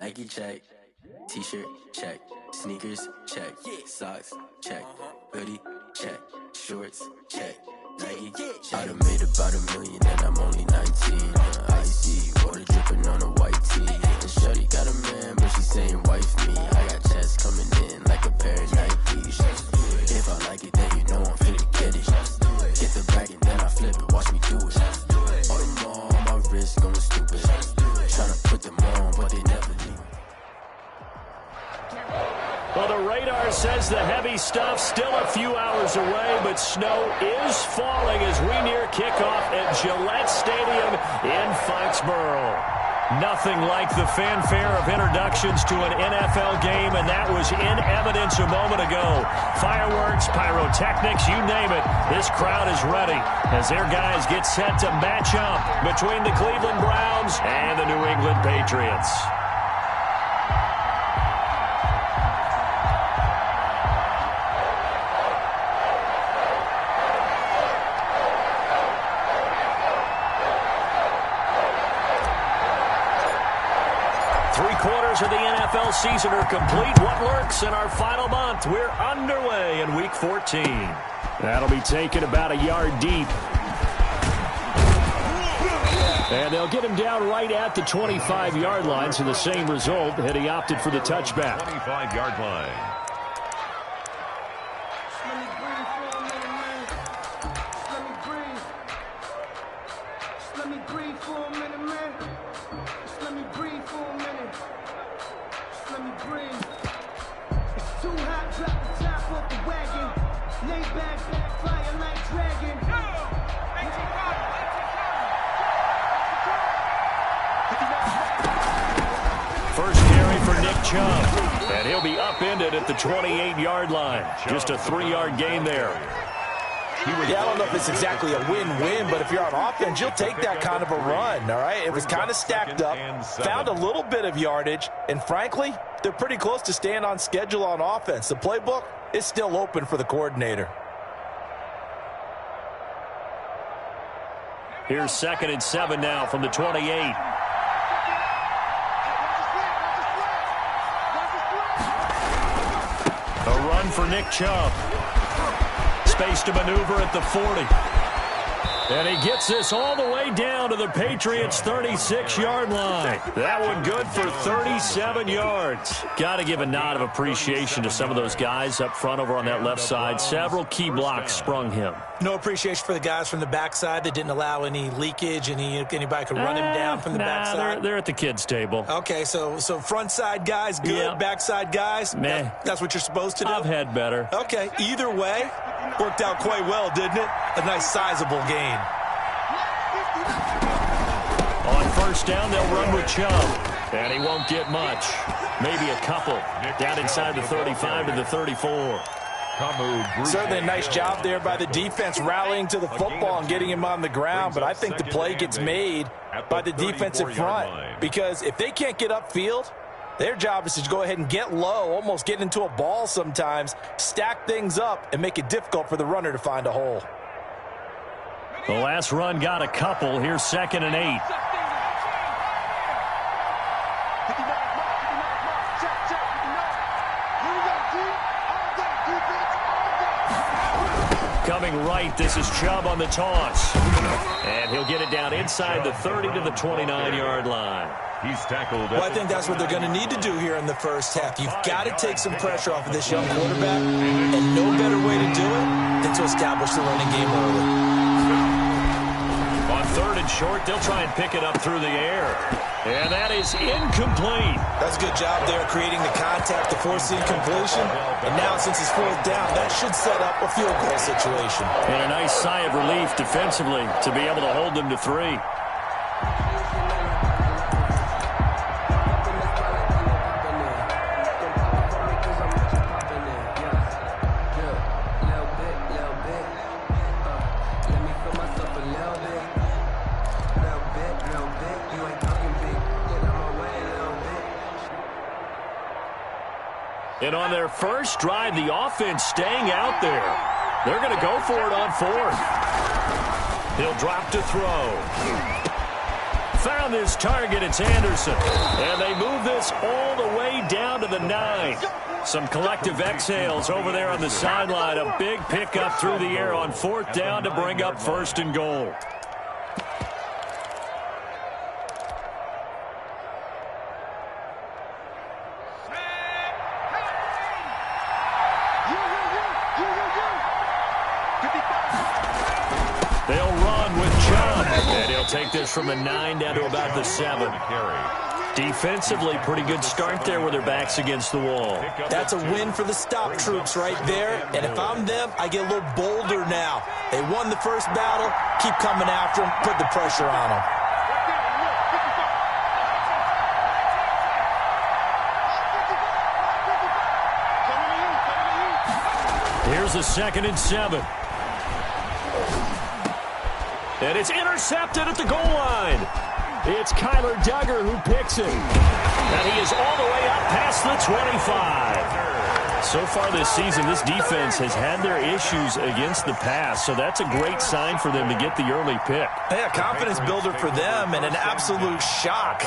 Nike check, t-shirt check, sneakers check, socks check, hoodie check, shorts check, Nike. I done made about $1 million and I'm only 19. Icy water dripping on a white tee. And shorty got a man, but she saying wife me. I got checks coming in like a pair of Nikes. If I like it, then you know I'm finna get it. Get the bag and then I flip it. Watch me do it. Oh, my wrist going stupid. Tryna put them on, but they never leave. Well, the radar says the heavy stuff still a few hours away, but snow is falling as we near kickoff at Gillette Stadium in Foxborough. Nothing like the fanfare of introductions to an NFL game, and that was in evidence a moment ago. Fireworks, pyrotechnics, you name it. This crowd is ready as their guys get set to match up between the Cleveland Browns and the New England Patriots. Of the NFL season are complete. What lurks in our final month? We're underway in Week 14. That'll be taken about a yard deep. And they'll get him down right at the 25-yard line, so the same result had he opted for the touchback. 25-yard line. And he'll be upended at the 28-yard line. Just a 3-yard gain there. Yeah, I don't know if it's exactly a win-win, but if you're on offense, you'll take that kind of a run, all right? It was kind of stacked up, found a little bit of yardage, and frankly, they're pretty close to staying on schedule on offense. The playbook is still open for the coordinator. Here's 2nd and 7 now from the 28. A run for Nick Chubb. Space to maneuver at the 40. And he gets this all the way down to the Patriots' 36-yard line. That one good for 37 yards. Got to give a nod of appreciation to some of those guys up front over on that left side. Several key blocks sprung him. No appreciation for the guys from the backside that didn't allow any leakage, anybody could run him down from the backside. They're at the kids' table. Okay, so front side guys good, yeah. Backside guys, meh. That's what you're supposed to do? I've had better. Okay, either way, worked out quite well, didn't it? A nice sizable gain. On first down, they'll run with Chubb, and he won't get much. Maybe a couple. Down inside the 35 to the 34. Certainly a nice job there by the defense rallying to the football and getting him on the ground, but I think the play gets made by the defensive front because if they can't get upfield, their job is to go ahead and get low, almost get into a ball sometimes, stack things up, and make it difficult for the runner to find a hole. The last run got a couple. Here's 2nd and 8. Coming right, this is Chubb on the toss. And he'll get it down inside the 30 to the 29-yard line. He's tackled. Well, I think that's what they're going to need to do here in the first half. You've got to take some pressure off of this young quarterback, and no better way to do it than to establish the running game early. On 3rd and short, they'll try and pick it up through the air. And that is incomplete. That's a good job there creating the contact to force the incompletion. And now since it's 4th down, that should set up a field goal situation. And a nice sigh of relief defensively to be able to hold them to 3. And on their first drive, the offense staying out there. They're going to go for it on 4th. He'll drop to throw. Found his target. It's Anderson. And they move this this all the way down to the 9. Some collective exhales over there on the sideline. A big pickup through the air on 4th down to bring up 1st and goal. They'll run with Chubb, and he'll take this from the 9 down to about the 7. Defensively, pretty good start there with their backs against the wall. That's a win for the stop troops right there, and if I'm them, I get a little bolder now. They won the first battle, keep coming after them, put the pressure on them. Here's a 2nd and 7. And it's intercepted at the goal line. It's Kyler Duggar who picks it. And he is all the way up past the 25. So far this season, this defense has had their issues against the pass, so that's a great sign for them to get the early pick. Yeah, confidence builder for them and an absolute shock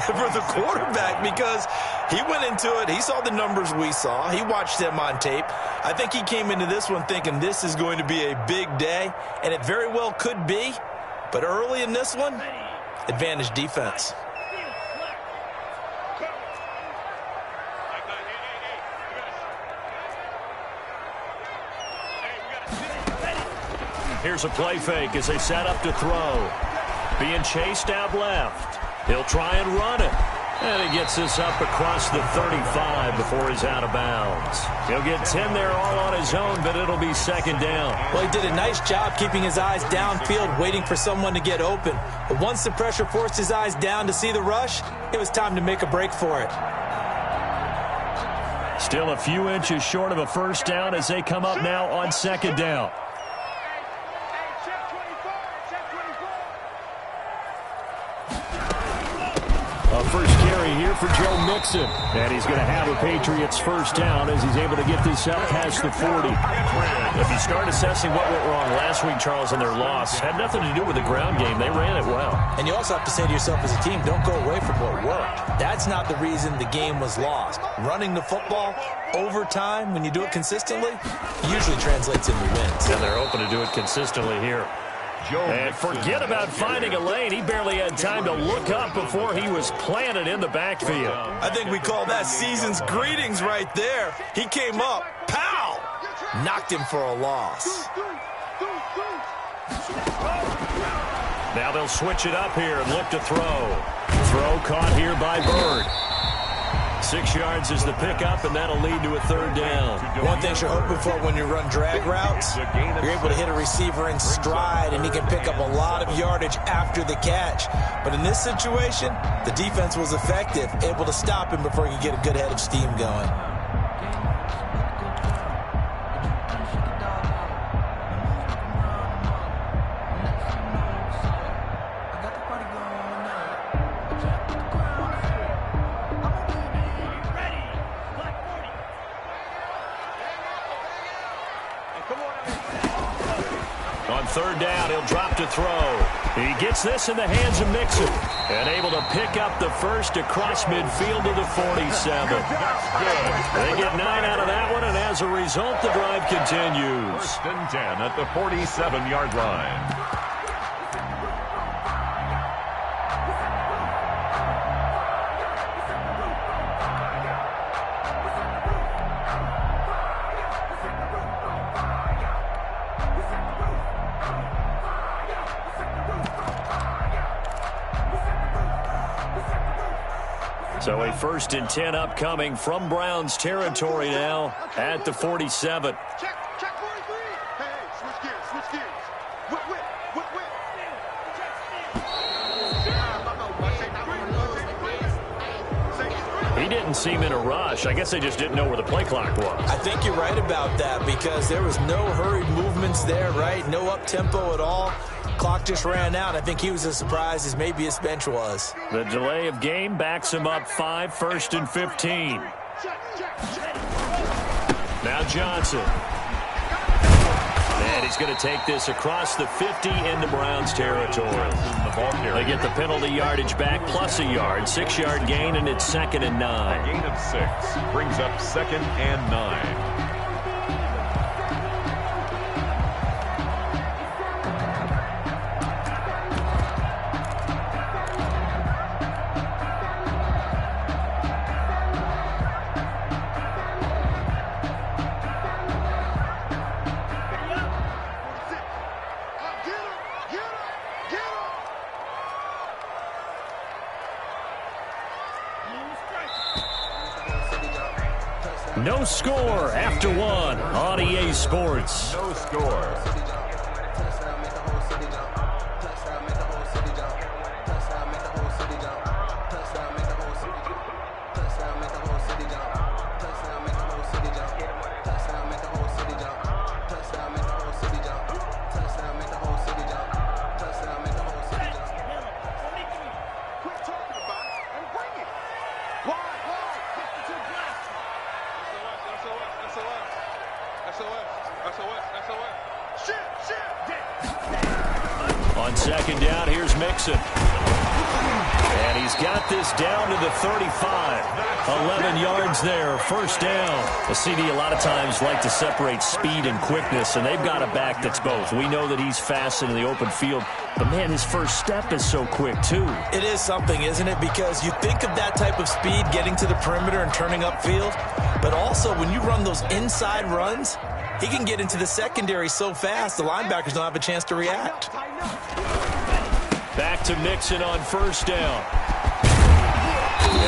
for the quarterback because he went into it. He saw the numbers we saw. He watched them on tape. I think he came into this one thinking this is going to be a big day, and it very well could be. But early in this one, advantage defense. Here's a play fake as they set up to throw. Being chased out left. He'll try and run it. And he gets this up across the 35 before he's out of bounds. He'll get 10 there all on his own, but it'll be 2nd down. Well, he did a nice job keeping his eyes downfield, waiting for someone to get open. But once the pressure forced his eyes down to see the rush, it was time to make a break for it. Still a few inches short of a 1st down as they come up now on 2nd down. First carry here for Joe Mixon. And he's going to have a Patriots 1st down as he's able to get this up past the 40. If you start assessing what went wrong last week, Charles, in their loss, had nothing to do with the ground game. They ran it well. And you also have to say to yourself as a team, don't go away from what worked. That's not the reason the game was lost. Running the football over time, when you do it consistently, usually translates into wins. And they're open to do it consistently here. And forget about finding a lane. He barely had time to look up before he was planted in the backfield. I think we call that season's greetings right there. He came up, pow! Knocked him for a loss. Now they'll switch it up here and look to throw. Throw caught here by Bird. 6 yards is the pickup, and that'll lead to a 3rd down. One thing you're hoping for when you run drag routes, you're able to hit a receiver in stride, and he can pick up a lot of yardage after the catch. But in this situation, the defense was effective, able to stop him before he could get a good head of steam going. On 3rd down, he'll drop to throw. He gets this in the hands of Mixon and able to pick up the 1st across midfield to the 47. They get 9 out of that one, and as a result, the drive continues. 1st and 10 at the 47-yard line. So a 1st and 10 upcoming from Browns territory now at the 47. Check 43. Hey, switch gears. He didn't seem in a rush. I guess they just didn't know where the play clock was. I think you're right about that because there was no hurried movements there, right? No up-tempo at all. Clock just ran out. I think he was as surprised as maybe his bench was. The delay of game backs him up 5, 1st and 15. Now Johnson. And he's going to take this across the 50 into Browns territory. They get the penalty yardage back plus a yard. 6-yard gain, and it's 2nd and 9. A gain of 6 brings up 2nd and 9. No score after 1 on EA Sports. No score. On 2nd down, here's Mixon. And he's got this down to the 35. 11 yards there, 1st down. The CD a lot of times like to separate speed and quickness, and they've got a back that's both. We know that he's fast in the open field, but, man, his first step is so quick, too. It is something, isn't it? Because you think of that type of speed getting to the perimeter and turning upfield, but also when you run those inside runs, he can get into the secondary so fast the linebackers don't have a chance to react. Back to Mixon on 1st down.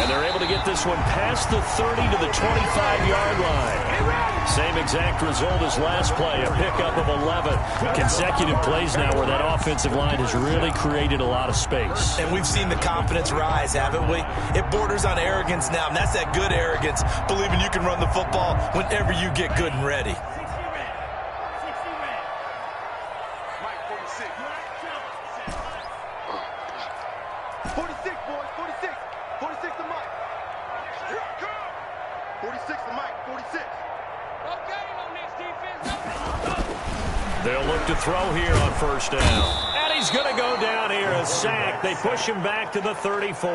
And they're able to get this one past the 30 to the 25-yard line. Same exact result as last play, a pickup of 11. Consecutive plays now where that offensive line has really created a lot of space. And we've seen the confidence rise, haven't we? It borders on arrogance now, and that's that good arrogance, believing you can run the football whenever you get good and ready. They'll look to throw here on 1st down. And he's going to go down here, a sack. They push him back to the 34.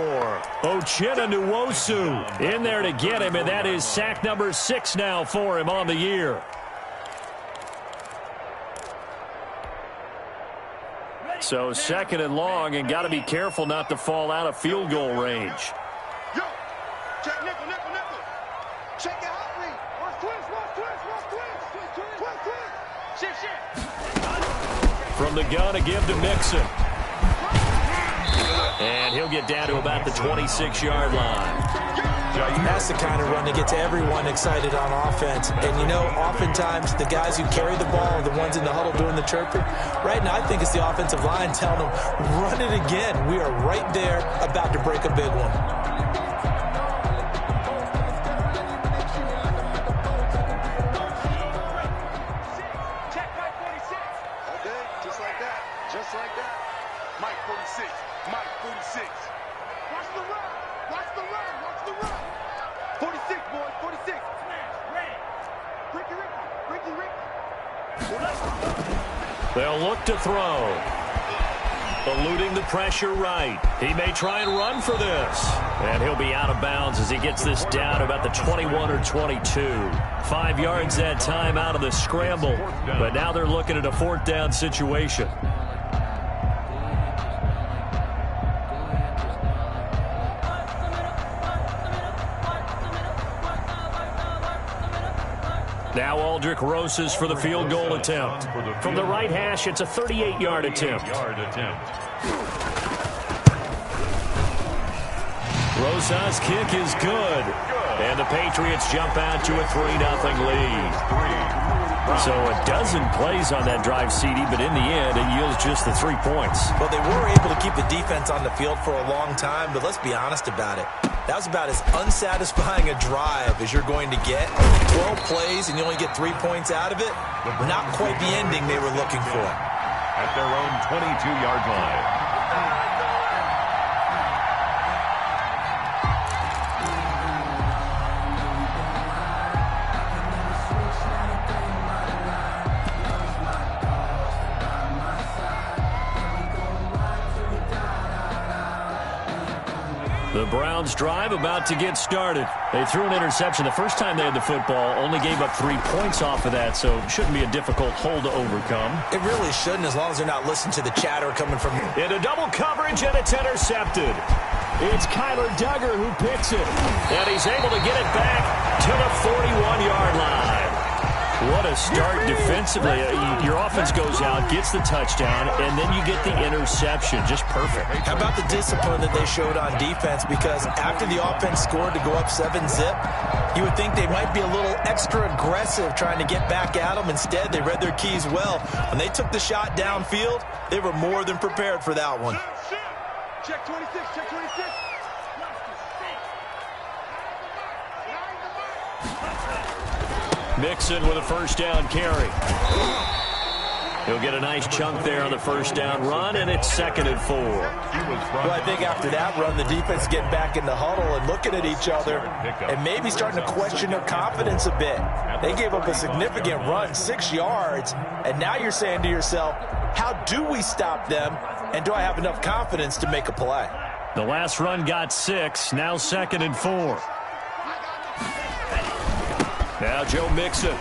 Uchenna Nwosu in there to get him, and that is sack number 6 now for him on the year. So 2nd and long, and got to be careful not to fall out of field goal range. Yo, check nickel. Check it out, Lee. Watch twist. Shit. From the gun, a give to Mixon. And he'll get down to about the 26-yard line. That's the kind of run that gets everyone excited on offense. And, you know, oftentimes the guys who carry the ball are the ones in the huddle doing the chirping. Right now, I think it's the offensive line telling them, run it again. We are right there about to break a big one. They'll look to throw. Eluding the pressure right. He may try and run for this. And he'll be out of bounds as he gets this down to about the 21 or 22. 5 yards that time out of the scramble. But now they're looking at a 4th down situation. Now Aldrich Rosas for the field goal attempt. From the right hash, it's a 38-yard attempt. Rosas' kick is good. And the Patriots jump out to a 3-0 lead. So a dozen plays on that drive, CD, but in the end, it yields just the 3 points. Well, they were able to keep the defense on the field for a long time, but let's be honest about it. That was about as unsatisfying a drive as you're going to get. 12 plays and you only get 3 points out of it. Not quite the ending they were looking for. At their own 22-yard line. Browns drive about to get started. They threw an interception the first time they had the football, only gave up 3 points off of that, so it shouldn't be a difficult hole to overcome. It really shouldn't, as long as they're not listening to the chatter coming from him. Into double coverage, and it's intercepted. It's Kyler Duggar who picks it, and he's able to get it back to the 41-yard line. What a start defensively. Your offense goes out, gets the touchdown, and then you get the interception. Just perfect. How about the discipline that they showed on defense? Because after the offense scored to go up 7-zip, you would think they might be a little extra aggressive trying to get back at them. Instead, they read their keys well. When they took the shot downfield, they were more than prepared for that one. Check 26, check 26. Mixon with a first down carry. He'll get a nice chunk there on the first down run, and it's 2nd and 4. Well, I think after that run, the defense getting back in the huddle and looking at each other and maybe starting to question their confidence a bit. They gave up a significant run, 6 yards, and now you're saying to yourself, how do we stop them, and do I have enough confidence to make a play? The last run got 6, now 2nd and 4. Now Joe Mixon.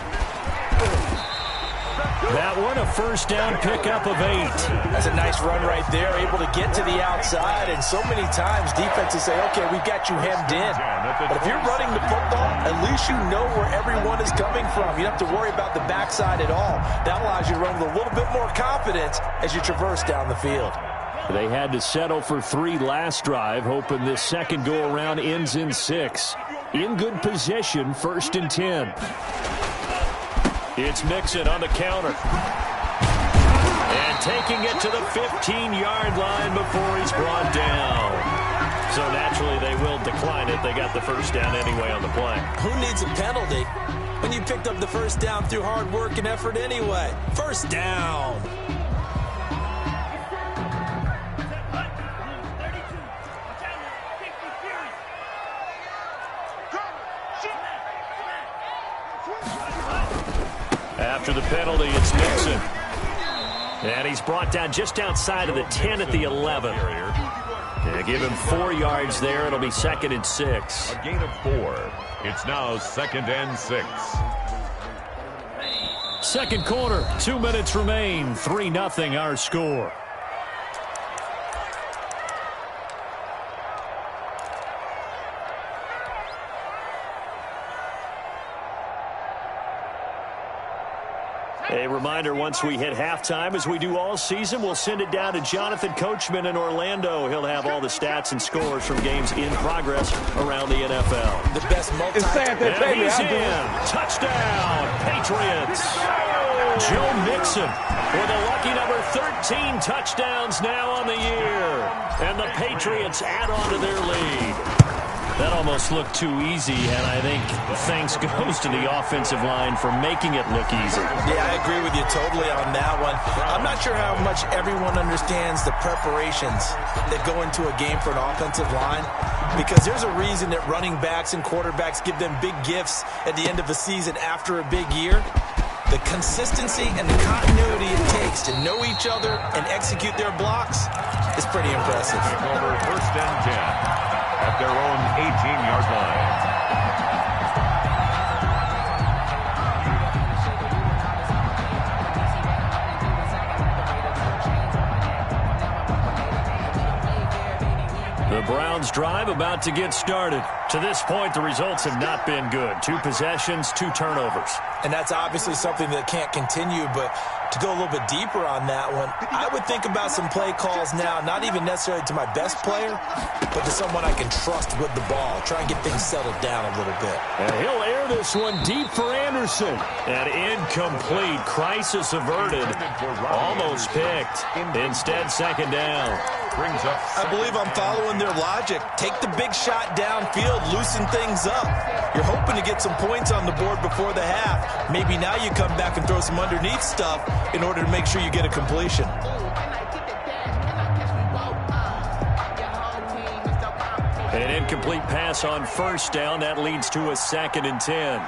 That one, a first down pickup of 8. That's a nice run right there, able to get to the outside, and so many times defenses say, okay, we've got you hemmed in. But if you're running the football, at least you know where everyone is coming from. You don't have to worry about the backside at all. That allows you to run with a little bit more confidence as you traverse down the field. They had to settle for 3 last drive, hoping this second go-around ends in 6. In good position, 1st and 10. It's Mixon on the counter. And taking it to the 15-yard line before he's brought down. So naturally they will decline it. They got the first down anyway on the play. Who needs a penalty when you picked up the first down through hard work and effort anyway? First down. After the penalty, it's Mixon. And he's brought down just outside of the 10 at the 11. Yeah, give him 4 yards there. It'll be 2nd and 6. A gain of 4. It's now 2nd and 6. Second quarter, 2 minutes remain. 3-0 our score. A reminder, once we hit halftime, as we do all season, we'll send it down to Jonathan Coachman in Orlando. He'll have all the stats and scores from games in progress around the NFL. The best multi... And he's in. Touchdown, Patriots. Joe Mixon with a lucky number 13 touchdowns now on the year. And the Patriots add on to their lead. That almost looked too easy, and I think thanks goes to the offensive line for making it look easy. Yeah, I agree with you totally on that one. I'm not sure how much everyone understands the preparations that go into a game for an offensive line, because there's a reason that running backs and quarterbacks give them big gifts at the end of a season after a big year. The consistency and the continuity it takes to know each other and execute their blocks is pretty impressive. Over 1st and 10. At their own 18-yard line. The Browns drive about to get started. To this point, the results have not been good. 2 possessions, 2 turnovers. And that's obviously something that can't continue, but to go a little bit deeper on that one, I would think about some play calls now, not even necessarily to my best player, but to someone I can trust with the ball. Try and get things settled down a little bit. And he'll air this one deep for Anderson. And incomplete. Crisis averted. Almost picked. Instead, 2nd down. Brings up. I believe I'm following their logic. Take the big shot downfield, loosen things up. You're hoping to get some points on the board before the half. Maybe now you come back and throw some underneath stuff in order to make sure you get a completion. An incomplete pass on 1st down. That leads to a 2nd and 10.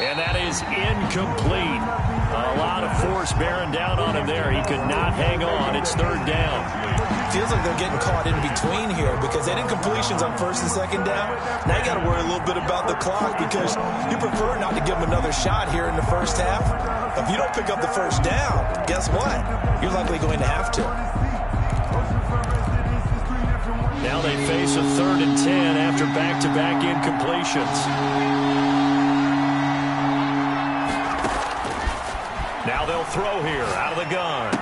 And that is incomplete. A lot of force bearing down on him there. He could not hang on. It's third down. Feels like they're getting caught in between here because they didn't completions on first and second down. Now you got to worry a little bit about the clock because you prefer not to give them another shot here in the first half. If you don't pick up the first down, guess what? You're likely going to have to. Now they face a 3rd and 10 after back-to-back incompletions. Now they'll throw here out of the gun.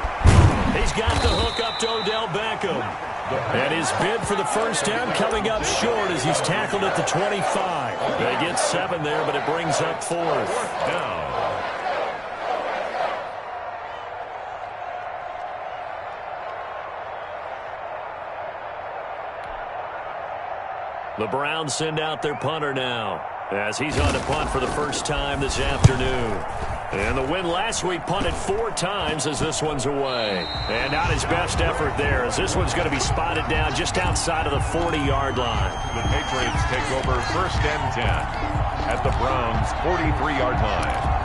He's got the hook up to Odell Beckham. And his bid for the first down coming up short as he's tackled at the 25. They get 7 there, but it brings up 4th. Down. The Browns send out their punter now as he's on to punt for the first time this afternoon. And the win last week punted 4 times as this one's away. And not his best effort there as this one's going to be spotted down just outside of the 40-yard line. The Patriots take over 1st and 10 at the Browns' 43-yard line.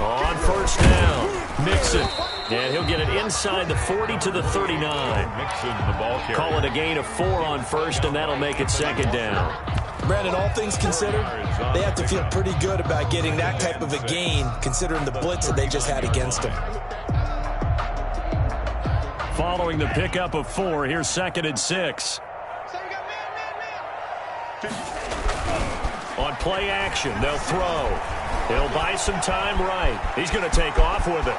On first down, Mixon. And he'll get it inside the 40 to the 39. Mixon, the ball carrier. Call it a gain of 4 on first, and that'll make it 2nd down. Brandon, all things considered, they have to feel pretty good about getting that type of a gain considering the blitz that they just had against them. Following the pickup of 4, here's 2nd and 6. On play action, they'll throw. He'll buy some time right. He's going to take off with it.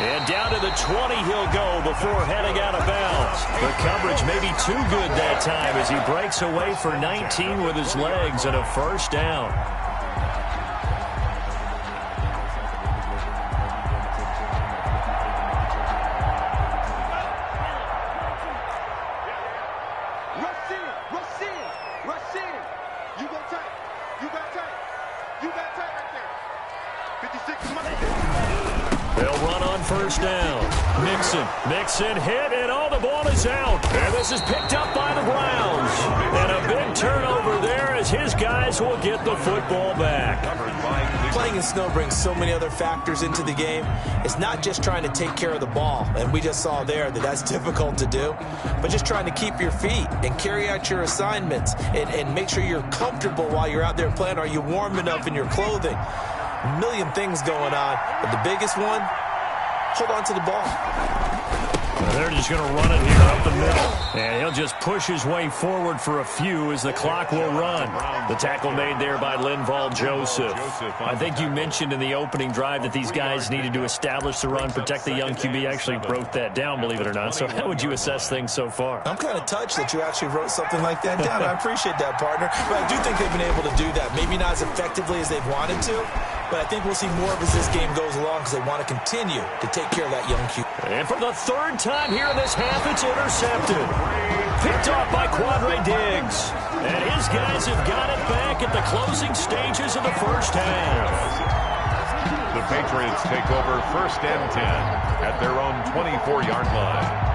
And down to the 20 he'll go before heading out of bounds. The coverage may be too good that time as he breaks away for 19 with his legs and a first down. First down. Mixon hit, and all the ball is out. And this is picked up by the Browns. And a big turnover there as his guys will get the football back. Playing in snow brings so many other factors into the game. It's not just trying to take care of the ball, and we just saw there that that's difficult to do, but just trying to keep your feet and carry out your assignments and make sure you're comfortable while you're out there playing. Are you warm enough in your clothing? A million things going on, but the biggest one, hold on to the ball. They're just going to run it here up the middle. And he'll just push his way forward for a few as the clock will run. The tackle made there by Linval Joseph. I think you mentioned in the opening drive that these guys needed to establish the run, protect the young QB. Actually broke that down, believe it or not. So how would you assess things so far? I'm kind of touched that you actually wrote something like that down. I appreciate that, partner. But I do think they've been able to do that. Maybe not as effectively as they've wanted to, but I think we'll see more of as this game goes along because they want to continue to take care of that young QB. And for the 3rd time here in this half, it's intercepted. Picked off by Quadre Diggs. And his guys have got it back at the closing stages of the first half. The Patriots take over 1st and 10 at their own 24-yard line.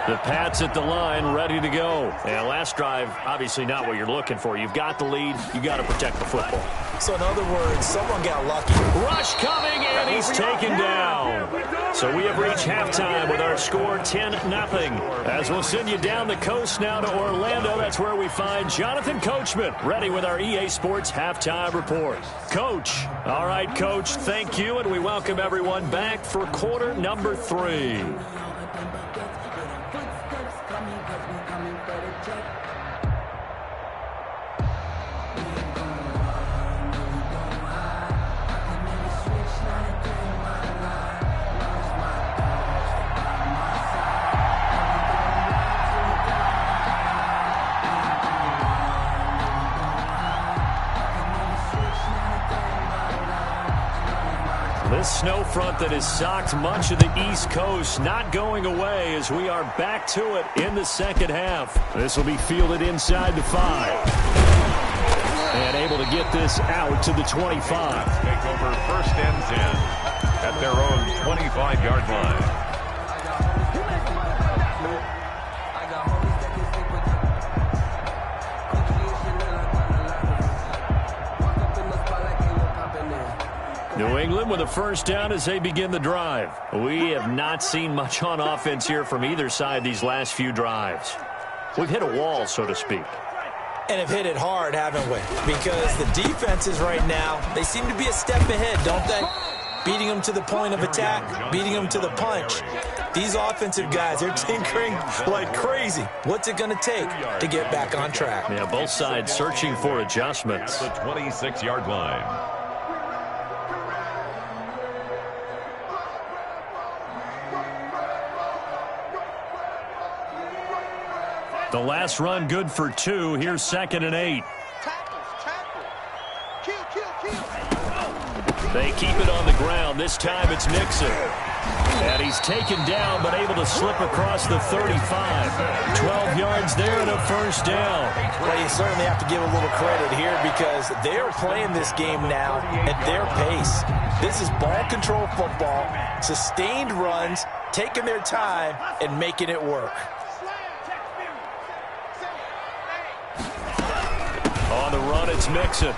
The Pats at the line, ready to go. And last drive, obviously not what you're looking for. You've got the lead. You got to protect the football. So in other words, someone got lucky. Rush coming, and he's taken down. So we have reached halftime with our score 10-0. As we'll send you down the coast now to Orlando. That's where we find Jonathan Coachman, ready with our EA Sports halftime report. Coach. All right, Coach, thank you, and we welcome everyone back for quarter number 3. This snow front that has socked much of the East Coast not going away as we are back to it in the second half. This will be fielded inside the 5. And able to get this out to the 25. Take over 1st and 10 at their own 25-yard line. New England with a first down as they begin the drive. We have not seen much on offense here from either side these last few drives. We've hit a wall, so to speak. And have hit it hard, haven't we? Because the defenses right now, they seem to be a step ahead, don't they? Beating them to the point of attack, beating them to the punch. These offensive guys, they're tinkering like crazy. What's it going to take to get back on track? Yeah, both sides searching for adjustments. At the 26-yard line. The last run good for 2. Here's 2nd and 8. They keep it on the ground. This time it's Mixon. And he's taken down but able to slip across the 35. 12 yards there and a first down. Well, you certainly have to give a little credit here because they're playing this game now at their pace. This is ball control football, sustained runs, taking their time and making it work. On the run, it's Mixon.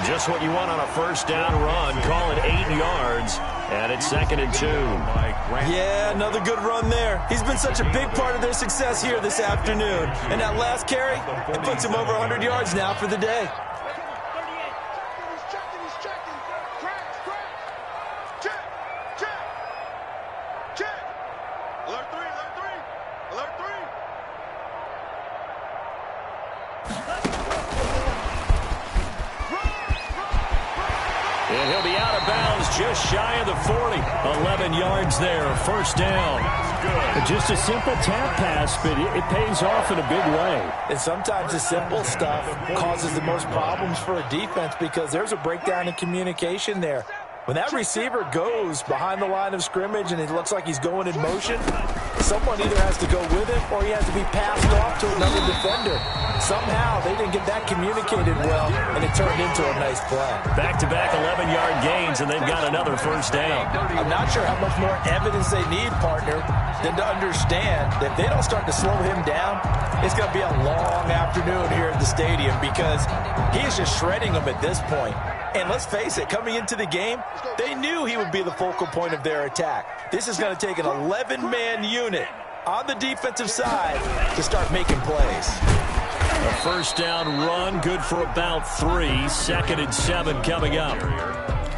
Just what you want on a first down run. Call it 8 yards, and it's 2nd and 2. Yeah, another good run there. He's been such a big part of their success here this afternoon. And that last carry, it puts him over 100 yards now for the day. And he'll be out of bounds just shy of the 40. 11 yards there, first down. Just a simple tap pass, but it pays off in a big way. And sometimes the simple stuff causes the most problems for a defense because there's a breakdown in communication there. When that receiver goes behind the line of scrimmage and it looks like he's going in motion, someone either has to go with him or he has to be passed off to another defender. Somehow they didn't get that communicated well, and it turned into a nice play. Back-to-back 11-yard gains, and they've got another first down. I'm not sure how much more evidence they need, partner, than to understand that if they don't start to slow him down, it's going to be a long afternoon here at the stadium because he is just shredding them at this point. And let's face it, coming into the game, they knew he would be the focal point of their attack. This is going to take an 11-man unit on the defensive side to start making plays. A first down run, good for about 3. 2nd and 7 coming up.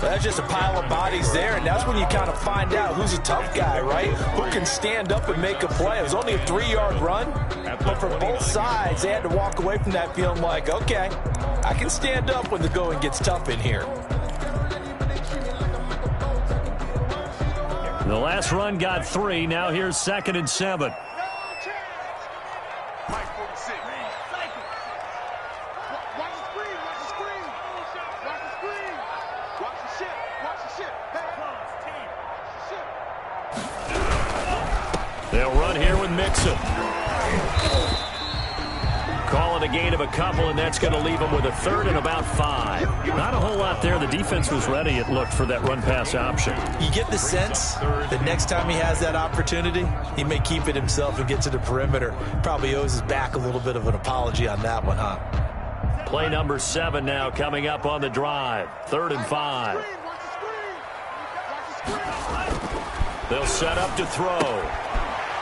That's just a pile of bodies there, and that's when you kind of find out who's a tough guy, right? Who can stand up and make a play. It was only a 3-yard run, but for both sides, they had to walk away from that feeling like, okay, I can stand up when the going gets tough in here. The last run got 3. Now here's 2nd and 7. They'll run here with Mixon. Call it a gain of a couple, and that's going to leave them with a 3rd and about 5. Not a whole lot there. The defense was ready, it looked, for that run-pass option. You get the sense that next time he has that opportunity, he may keep it himself and get to the perimeter. Probably owes his back a little bit of an apology on that one, huh? Play number 7 now coming up on the drive. 3rd and 5. They'll set up to throw.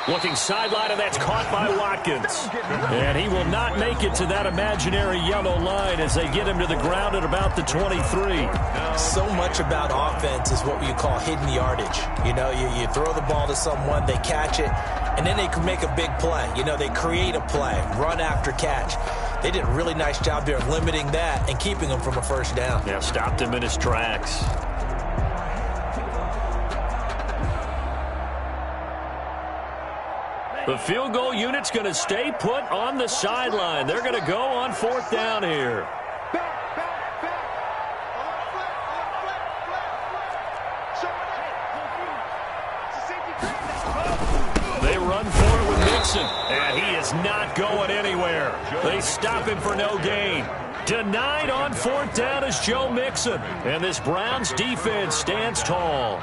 Looking sideline, and that's caught by Watkins. And he will not make it to that imaginary yellow line as they get him to the ground at about the 23. So much about offense is what you call hidden yardage. You know, you throw the ball to someone, they catch it, and then they can make a big play. You know, they create a play, run after catch. They did a really nice job there limiting that and keeping him from a first down. Yeah, stopped him in his tracks. The field goal unit's going to stay put on the sideline. They're going to go on 4th down here. They run for it with Mixon, and he is not going anywhere. They stop him for no gain. Denied on 4th down is Joe Mixon, and this Browns defense stands tall.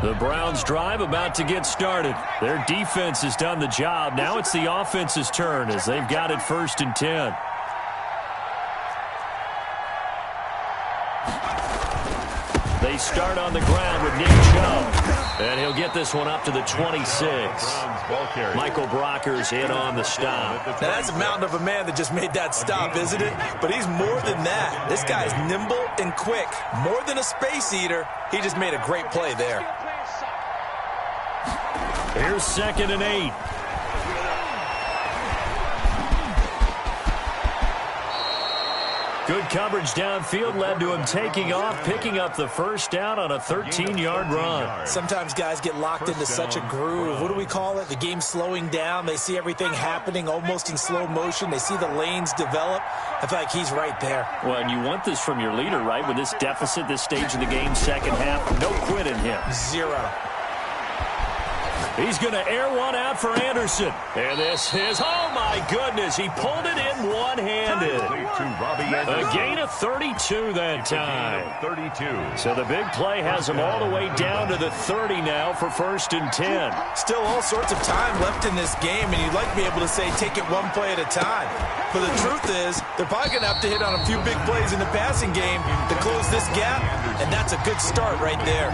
The Browns drive about to get started. Their defense has done the job. Now it's the offense's turn as they've got it 1st and 10. They start on the ground with Nick Chubb, and he'll get this one up to the 26. Michael Brocker's in on the stop. Now that's a mountain of a man that just made that stop, isn't it? But he's more than that. This guy's nimble and quick. More than a space eater. He just made a great play there. Here's 2nd and 8. Good coverage downfield led to him taking off, picking up the 1st down on a 13-yard run. Sometimes guys get locked into such a groove. What do we call it? The game's slowing down. They see everything happening almost in slow motion. They see the lanes develop. I feel like he's right there. Well, and you want this from your leader, right? With this deficit, this stage of the game, second half, no quit in him. 0. He's going to air one out for Anderson. And this is, oh my goodness, he pulled it in one-handed. A gain of 32 that time. 32. So the big play has him all the way down to the 30 now for 1st and 10. Still all sorts of time left in this game, and you'd like to be able to say take it one play at a time. But the truth is, they're probably going to have to hit on a few big plays in the passing game to close this gap, and that's a good start right there.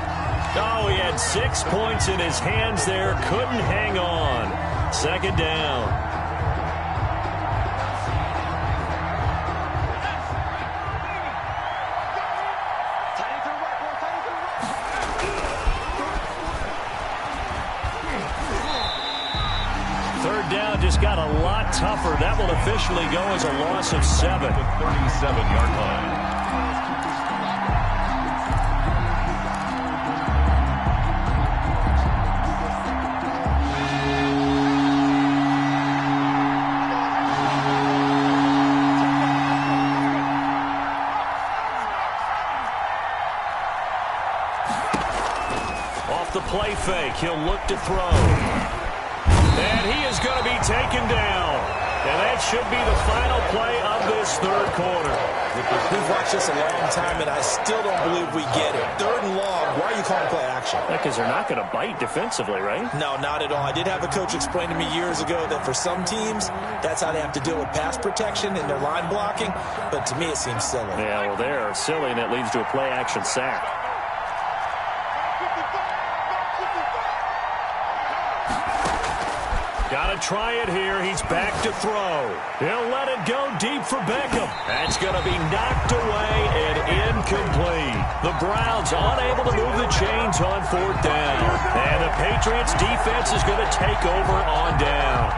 Oh, he had 6 points in his hands there. Couldn't hang on. 2nd down. Third down just got a lot tougher. That will officially go as a loss of 7. 37-yard line. The play fake. He'll look to throw. And he is going to be taken down. And that should be the final play of this 3rd quarter. We've watched this a long time, and I still don't believe we get it. 3rd and long. Why are you calling play action? Because they're not going to bite defensively, right? No, not at all. I did have a coach explain to me years ago that for some teams, that's how they have to deal with pass protection and their line blocking. But to me, it seems silly. Yeah, well, they're silly, and that leads to a play action sack. Got to try it here. He's back to throw. He'll let it go deep for Beckham. That's going to be knocked away and incomplete. The Browns unable to move the chains on 4th down. And the Patriots defense is going to take over on down.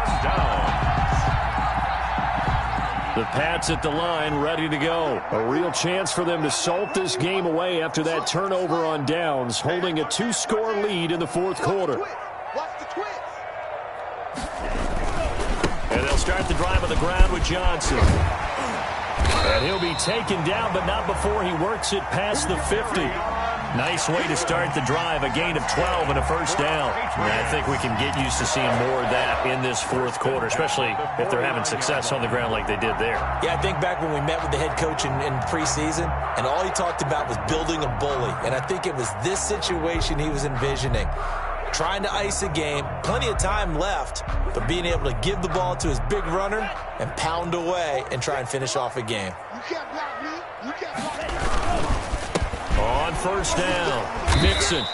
The Pats at the line ready to go. A real chance for them to salt this game away after that turnover on downs, holding a 2-score lead in the 4th quarter. And they'll start the drive on the ground with Johnson. And he'll be taken down, but not before he works it past the 50. Nice way to start the drive, a gain of 12 and a 1st down. And I think we can get used to seeing more of that in this 4th quarter, especially if they're having success on the ground like they did there. Yeah, I think back when we met with the head coach in preseason, and all he talked about was building a bully. And I think it was this situation he was envisioning. Trying to ice a game, plenty of time left, but being able to give the ball to his big runner and pound away and try and finish off a game. You can't block me. You can't block me. On 1st down, Mixon.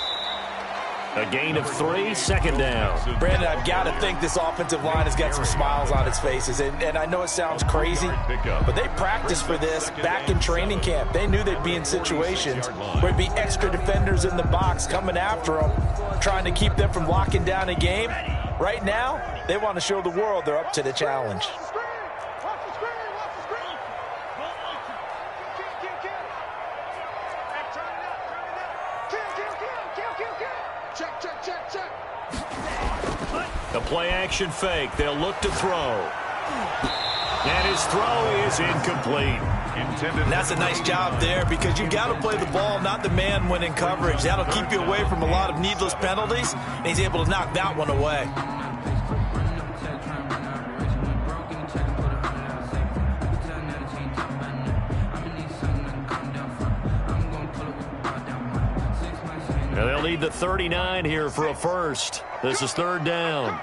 A gain of 3, 2nd down. Brandon, I've got to think this offensive line has got some smiles on its faces. And I know it sounds crazy, but they practiced for this back in training camp. They knew they'd be in situations where there'd be extra defenders in the box coming after them, trying to keep them from locking down a game. Right now, they want to show the world they're up to the challenge. A play-action fake. They'll look to throw. And his throw is incomplete. Intended. And that's a nice job there because you got to play the ball, not the man when in coverage. That'll keep you away from a lot of needless penalties, and he's able to knock that one away. Now they'll need the 39 here for a first. This is third down.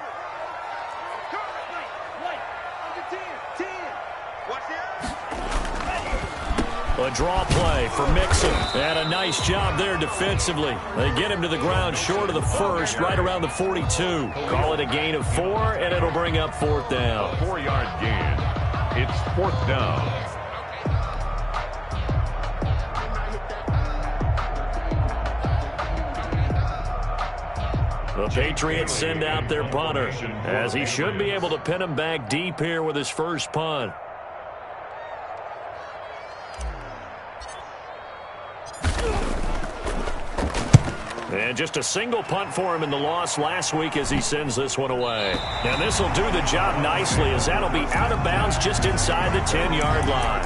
A draw play for Mixon. And a nice job there defensively. They get him to the ground short of the first, right around the 42. Call it a gain of 4, and it'll bring up fourth down. 4-yard gain. It's fourth down. The Patriots send out their punter, as he should be able to pin him back deep here with his first punt. And just a single punt for him in the loss last week as he sends this one away. And this will do the job nicely, as that'll be out of bounds just inside the 10-yard line.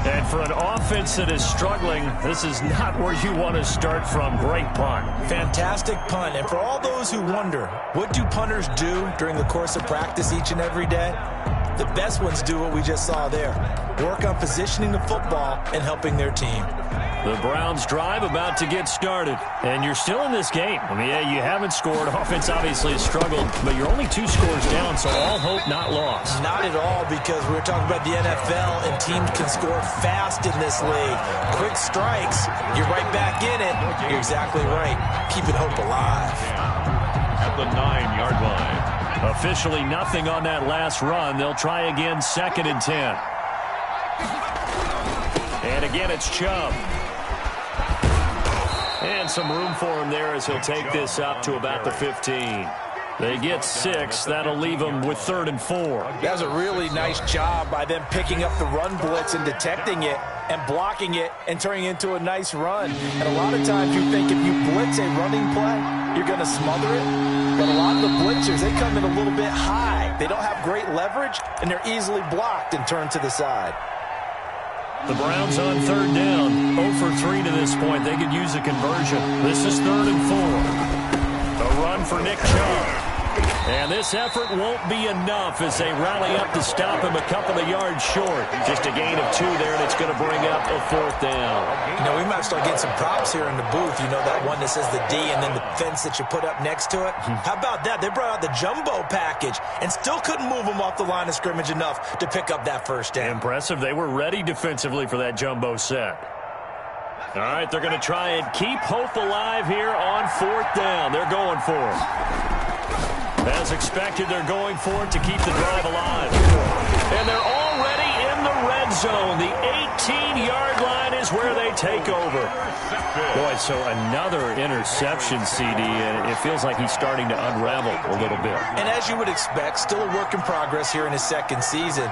And for an offense that is struggling, this is not where you want to start from. Great punt. Fantastic punt. And for all those who wonder, what do punters do during the course of practice each and every day? The best ones do what we just saw there. Work on positioning the football and helping their team. The Browns drive about to get started. And you're still in this game. I mean, yeah, you haven't scored. Offense obviously has struggled, but you're only 2 scores down, so all hope not lost. Not at all, because we're talking about the NFL, and teams can score fast in this league. Quick strikes, you're right back in it. You're exactly right. Keeping hope alive. At the 9-yard line. Officially nothing on that last run. They'll try again, 2nd and 10. And again, it's Chubb. And some room for him there as he'll take this up to about the 15. They get 6. That'll leave them with 3rd and 4. That was a really nice job by them picking up the run blitz and detecting it and blocking it and turning it into a nice run. And a lot of times you think if you blitz a running play, you're going to smother it. But a lot of the blitzers, they come in a little bit high. They don't have great leverage, and they're easily blocked and turned to the side. The Browns on 3rd down. 0 for 3 to this point. They could use a conversion. This is 3rd and 4. A run for Nick Chubb. And this effort won't be enough as they rally up to stop him a couple of yards short. Just a gain of 2 there, and it's going to bring up a 4th down. You know, we might start getting some props here in the booth. You know, that one that says the D and then the fence that you put up next to it. How about that? They brought out the jumbo package and still couldn't move them off the line of scrimmage enough to pick up that first down. Impressive. They were ready defensively for that jumbo set. All right, they're going to try and keep hope alive here on 4th down. They're going for it. As expected, they're going for it to keep the drive alive. And they're already in the red zone. The 18-yard line is where they take over. Boy, so another interception, CD, and it feels like he's starting to unravel a little bit. And as you would expect, still a work in progress here in his 2nd season.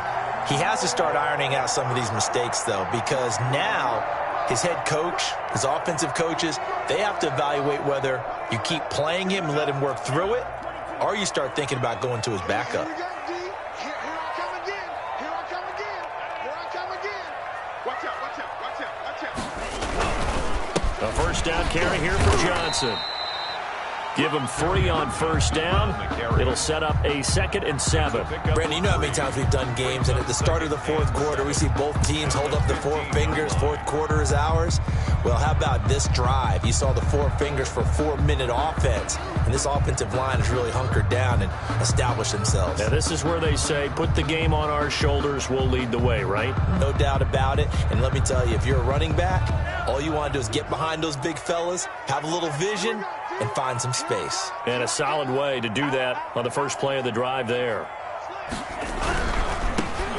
He has to start ironing out some of these mistakes, though, because now his head coach, his offensive coaches, they have to evaluate whether you keep playing him and let him work through it, or you start thinking about going to his backup. Here I come again. Here I come again. Here I come again. Watch out, watch out, watch out, watch out. A first down carry here for Johnson. Give him 3 on first down. It'll set up a 2nd and 7. Brandon, you know how many times we've done games, and at the start of the 4th quarter, we see both teams hold up the 4 fingers. 4th quarter is ours. Well, how about this drive? You saw the 4 fingers for 4-minute offense, and this offensive line has really hunkered down and established themselves. Now, this is where they say, put the game on our shoulders, we'll lead the way, right? No doubt about it. And let me tell you, if you're a running back, all you want to do is get behind those big fellas, have a little vision, and find some space. And a solid way to do that on the first play of the drive there.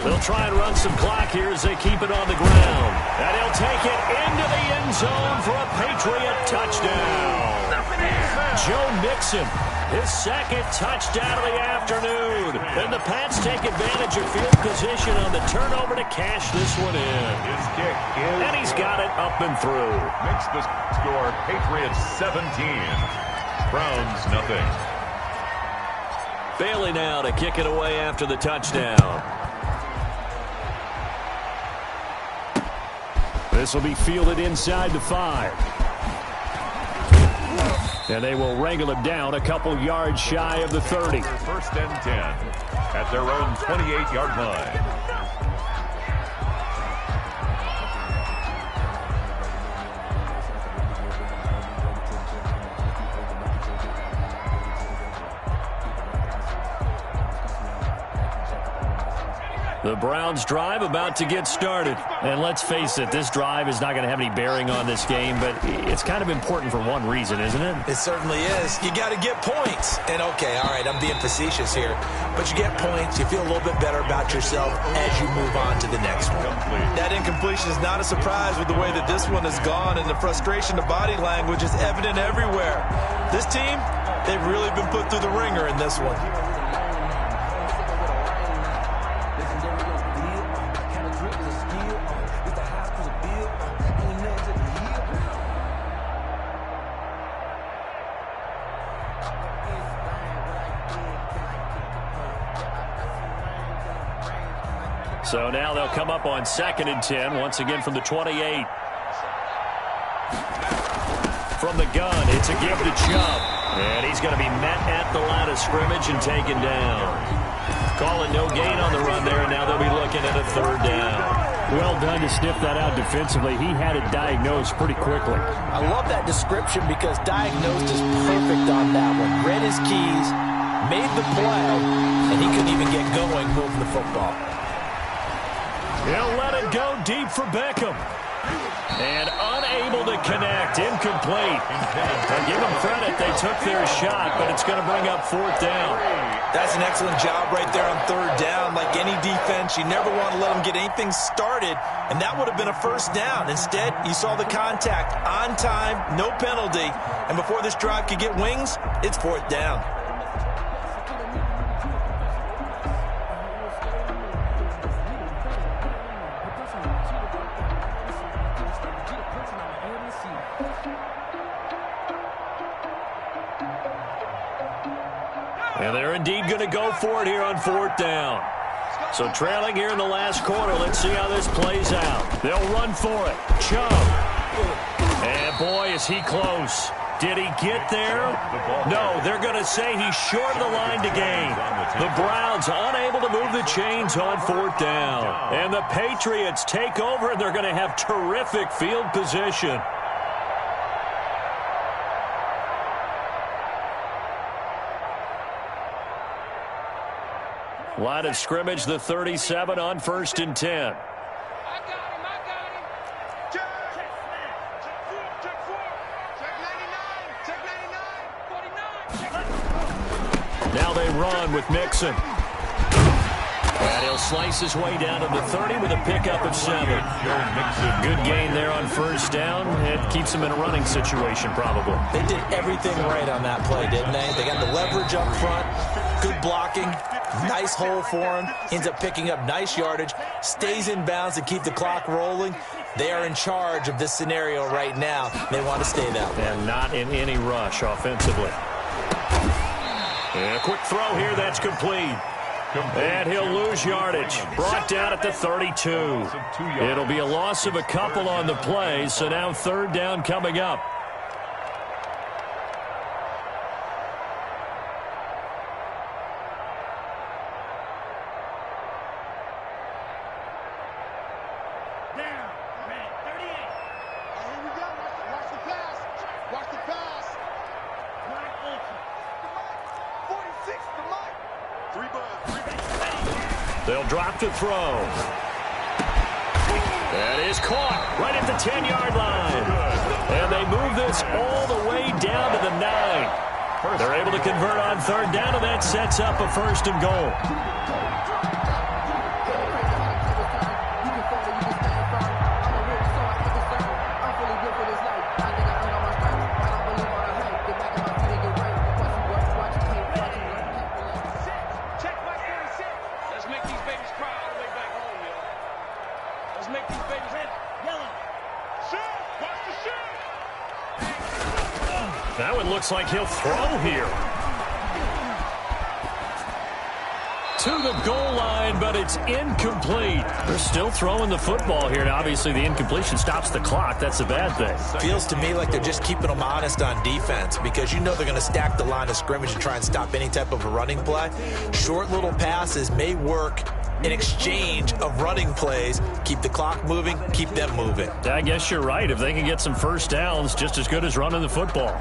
They'll try and run some clock here as they keep it on the ground. And he'll take it into the end zone for a Patriot touchdown. Joe Mixon, his 2nd touchdown of the afternoon. And the Pats take advantage of field position on the turnover to cash this one in. His kick is and he's got it up and through. Makes the score Patriots 17. Browns nothing. Bailey now to kick it away after the touchdown. This will be fielded inside the 5. And they will wrangle him down a couple yards shy of the 30. First and 10 at their own 28-yard line. The Browns drive about to get started. And let's face it, this drive is not going to have any bearing on this game, but it's kind of important for one reason, isn't it? It certainly is. You got to get points. And, okay, all right, I'm being facetious here. But you get points, you feel a little bit better about yourself as you move on to the next one. That incompletion is not a surprise with the way that this one has gone, and the frustration of body language is evident everywhere. This team, they've really been put through the ringer in this one. So now they'll come up on 2nd and 10, once again from the 28. From the gun, it's a give to Chubb. And he's going to be met at the line of scrimmage and taken down. Calling no gain on the run there, and now they'll be looking at a 3rd down. Well done to sniff that out defensively. He had it diagnosed pretty quickly. I love that description because diagnosed is perfect on that one. Read his keys, made the play, and he couldn't even get going moving the football. He'll let it go deep for Beckham. And unable to connect. Incomplete. And give them credit. They took their shot, but it's going to bring up 4th down. That's an excellent job right there on 3rd down. Like any defense, you never want to let them get anything started, and that would have been a 1st down. Instead, you saw the contact on time, no penalty, and before this drive could get wings, it's 4th down. And they're indeed going to go for it here on 4th down. So trailing here in the last quarter. Let's see how this plays out. They'll run for it. Chubb. And boy, is he close. Did he get there? No, they're going to say he's short of the line to gain. The Browns unable to move the chains on 4th down. And the Patriots take over, and they're going to have terrific field position. Line of scrimmage, the 37 on 1st and 10. I got him. Check 99. Now they run with Mixon. And he'll slice his way down to the 30 with a pickup of 7. Good gain there on 1st down. It keeps them in a running situation, probably. They did everything right on that play, didn't they? They got the leverage up front, good blocking, nice hole for him, ends up picking up nice yardage, stays in bounds to keep the clock rolling. They are in charge of this scenario right now. They want to stay that way. And not in any rush offensively. And a quick throw here, that's complete. And he'll lose yardage. Brought down at the 32. It'll be a loss of a couple on the play, so now 3rd down coming up. They'll drop to throw. That is caught right at the 10-yard line. And they move this all the way down to the 9. They're able to convert on 3rd down, and that sets up a 1st and goal. That one looks like he'll throw here. to the goal line, but it's incomplete. They're still throwing the football here. Now, obviously, the incompletion stops the clock. That's a bad thing. Feels to me like they're just keeping them honest on defense because you know they're going to stack the line of scrimmage and try and stop any type of a running play. Short little passes may work in exchange of running plays. Keep the clock moving, keep them moving. I guess you're right. If they can get some first downs, just as good as running the football.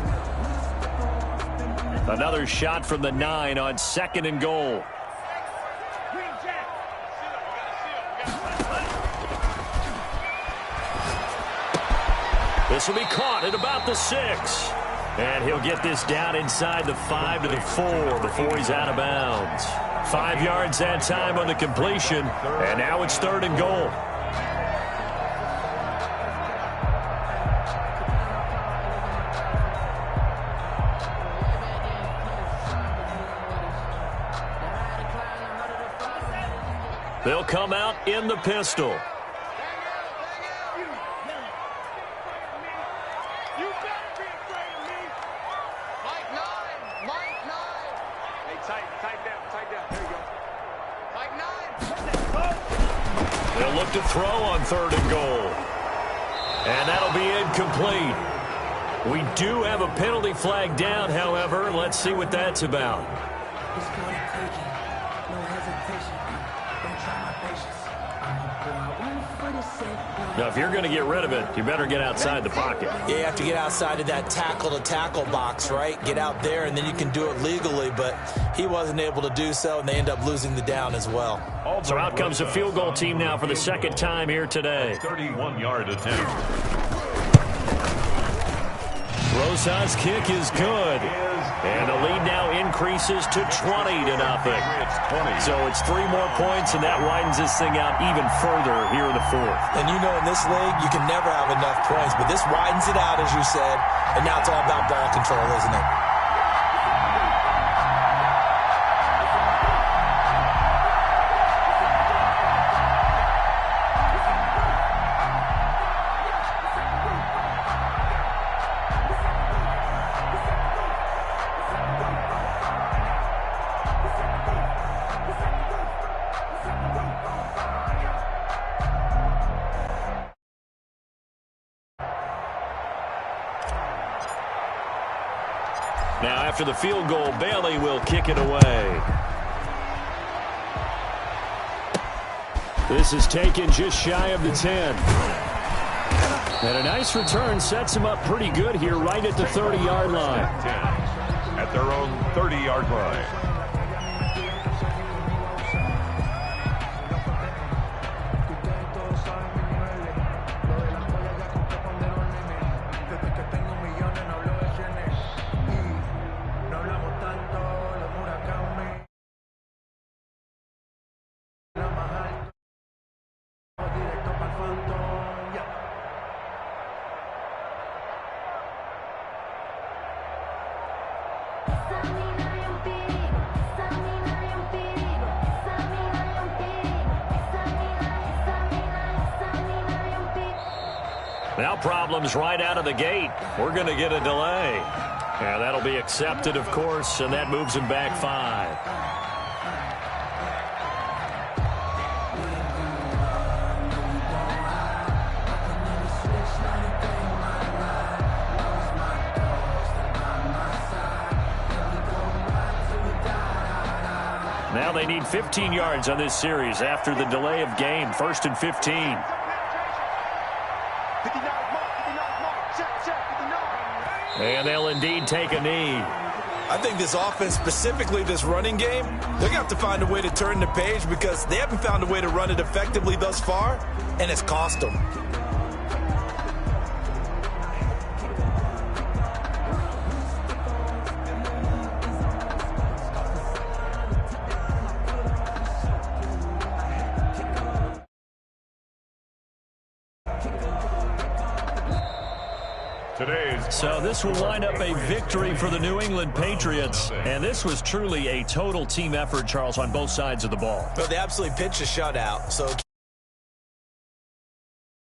Another shot from the 9 on 2nd and goal. This will be caught at about the 6. And he'll get this down inside the 5 to the 4 before he's out of bounds. 5 yards that time on the completion. And now it's 3rd and goal. They'll come out in the pistol. They'll look to throw on 3rd and goal. And that'll be incomplete. We do have a penalty flag down, however. Let's see what that's about. Now, if you're going to get rid of it, you better get outside the pocket. Yeah, you have to get outside of that tackle-to-tackle box, right? Get out there, and then you can do it legally, but he wasn't able to do so, and they end up losing the down as well. So out comes a field goal team now for the 2nd time here today. 31-yard attempt. Rosa's kick is good. And the lead now increases to 20-0. So it's 3 more points, and that widens this thing out even further here in the 4th. And you know, in this league, you can never have enough points, but this widens it out, as you said, and now it's all about ball control, isn't it? Now, after the field goal, Bailey will kick it away. This is taken just shy of the 10. And a nice return sets him up pretty good here right at the 30-yard line. 10 at their own 30-yard line. Now problems right out of the gate. We're going to get a delay. And that'll be accepted, of course, and that moves him back 5. Now they need 15 yards on this series after the delay of game. 1st and 15. And they'll indeed take a knee. I think this offense, specifically this running game, they're going to have to find a way to turn the page because they haven't found a way to run it effectively thus far, and it's cost them. So this will wind up a victory for the New England Patriots. And this was truly a total team effort, Charles, on both sides of the ball. But they absolutely pitched a shutout. So